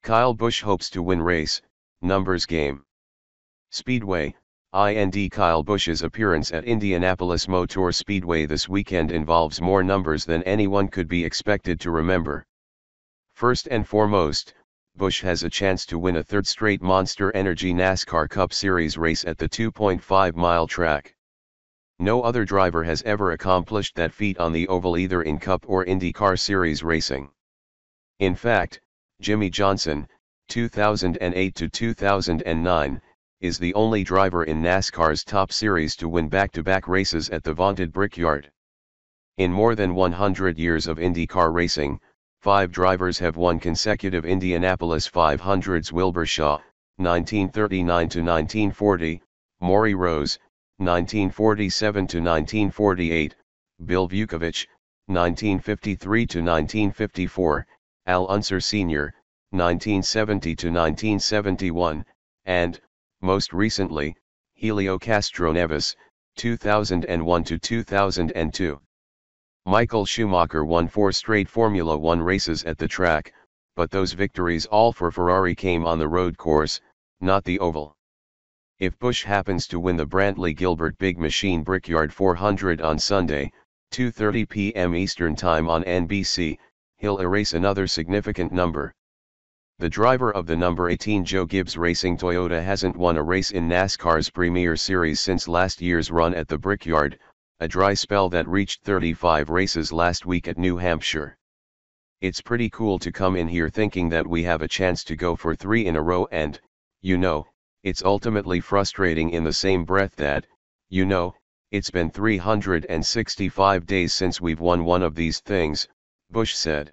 Kyle Busch hopes to win race, numbers game. Speedway, IND. Kyle Busch's appearance at Indianapolis Motor Speedway this weekend involves more numbers than anyone could be expected to remember. First and foremost, Busch has a chance to win a third straight Monster Energy NASCAR Cup Series race at the 2.5-mile track. No other driver has ever accomplished that feat on the oval, either in Cup or IndyCar Series racing. In fact, Jimmy Johnson, 2008 to 2009, is the only driver in NASCAR's top series to win back-to-back races at the vaunted Brickyard. In more than 100 years of IndyCar racing, 5 drivers have won consecutive Indianapolis 500s: Wilbur Shaw, 1939 to 1940, Maury Rose, 1947 to 1948, Bill Vukovich, 1953 to 1954, Al Unser Sr., 1970 to 1971, and, most recently, Helio Castroneves, 2001 to 2002. Michael Schumacher won 4 straight Formula One races at the track, but those victories all for Ferrari came on the road course, not the oval. If Busch happens to win the Brantley Gilbert Big Machine Brickyard 400 on Sunday, 2:30 p.m. Eastern Time on NBC, he'll erase another significant number. The driver of the number 18 Joe Gibbs Racing Toyota hasn't won a race in NASCAR's Premier Series since last year's run at the Brickyard, a dry spell that reached 35 races last week at New Hampshire. It's pretty cool to come in here thinking that we have a chance to go for 3 in a row, and, it's ultimately frustrating in the same breath that, it's been 365 days since we've won one of these things, Busch said.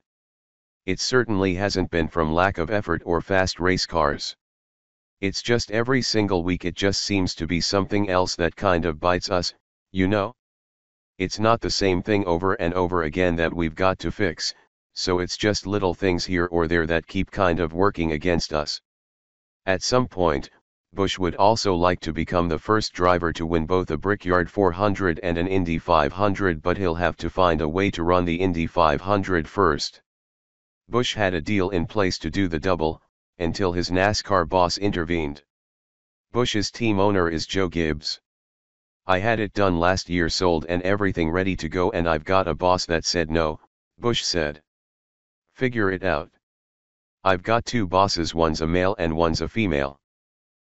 It certainly hasn't been from lack of effort or fast race cars. It's just every single week it just seems to be something else that kind of bites us, It's not the same thing over and over again that we've got to fix, so it's just little things here or there that keep kind of working against us. At some point, Busch would also like to become the first driver to win both a Brickyard 400 and an Indy 500, but he'll have to find a way to run the Indy 500 first. Busch had a deal in place to do the double, until his NASCAR boss intervened. Busch's team owner is Joe Gibbs. "I had it done last year, sold and everything ready to go, and I've got a boss that said no," Busch said. "Figure it out. I've got 2 bosses, one's a male and one's a female.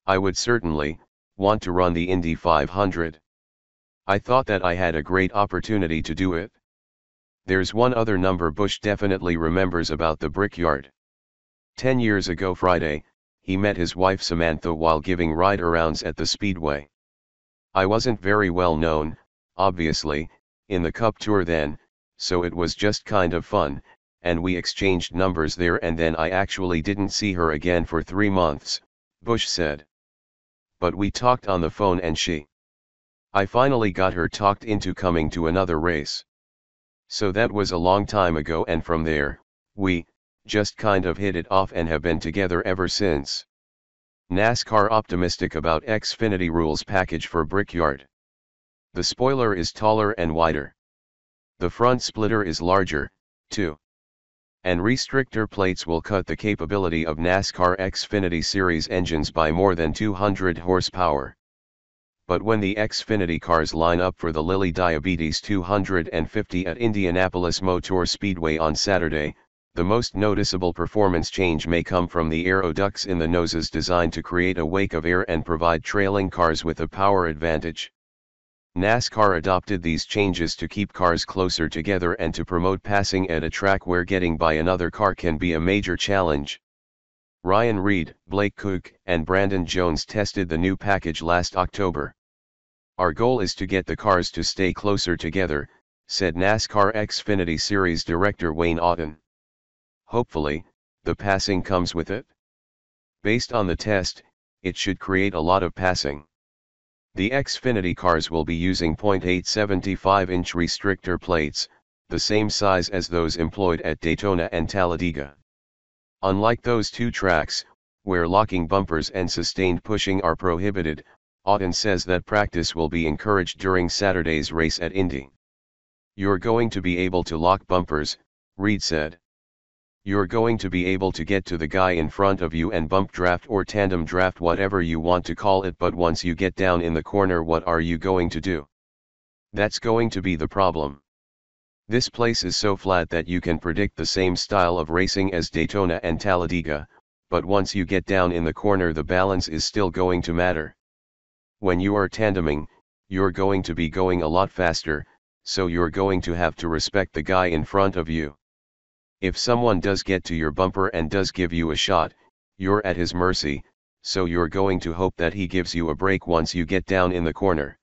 I would certainly want to run the Indy 500. I thought that I had a great opportunity to do it." There's one other number Busch definitely remembers about the Brickyard. 10 years ago Friday, he met his wife Samantha while giving ride-arounds at the Speedway. "I wasn't very well known, obviously, in the Cup Tour then, so it was just kind of fun, and we exchanged numbers there, and then I actually didn't see her again for 3 months, Busch said. "But we talked on the phone and I finally got her talked into coming to another race. So that was a long time ago, and from there, we just kind of hit it off and have been together ever since." NASCAR optimistic about Xfinity rules package for Brickyard. The spoiler is taller and wider. The front splitter is larger, too. And restrictor plates will cut the capability of NASCAR Xfinity Series engines by more than 200 horsepower. But when the Xfinity cars line up for the Lilly Diabetes 250 at Indianapolis Motor Speedway on Saturday, the most noticeable performance change may come from the aero ducts in the noses, designed to create a wake of air and provide trailing cars with a power advantage. NASCAR adopted these changes to keep cars closer together and to promote passing at a track where getting by another car can be a major challenge. Ryan Reed, Blake Koch, and Brandon Jones tested the new package last October. "Our goal is to get the cars to stay closer together," said NASCAR Xfinity Series Director Wayne Auten. "Hopefully, the passing comes with it. Based on the test, it should create a lot of passing." The Xfinity cars will be using .875-inch restrictor plates, the same size as those employed at Daytona and Talladega. Unlike those 2 tracks, where locking bumpers and sustained pushing are prohibited, Auten says that practice will be encouraged during Saturday's race at Indy. "You're going to be able to lock bumpers," Reed said. You're going to be able to get to the guy in front of you and bump draft or tandem draft, whatever you want to call it, but once you get down in the corner, what are you going to do? That's going to be the problem. This place is so flat that you can predict the same style of racing as Daytona and Talladega, but once you get down in the corner, the balance is still going to matter. When you are tandeming, you're going to be going a lot faster, so you're going to have to respect the guy in front of you. If someone does get to your bumper and does give you a shot, you're at his mercy, so you're going to hope that he gives you a break once you get down in the corner.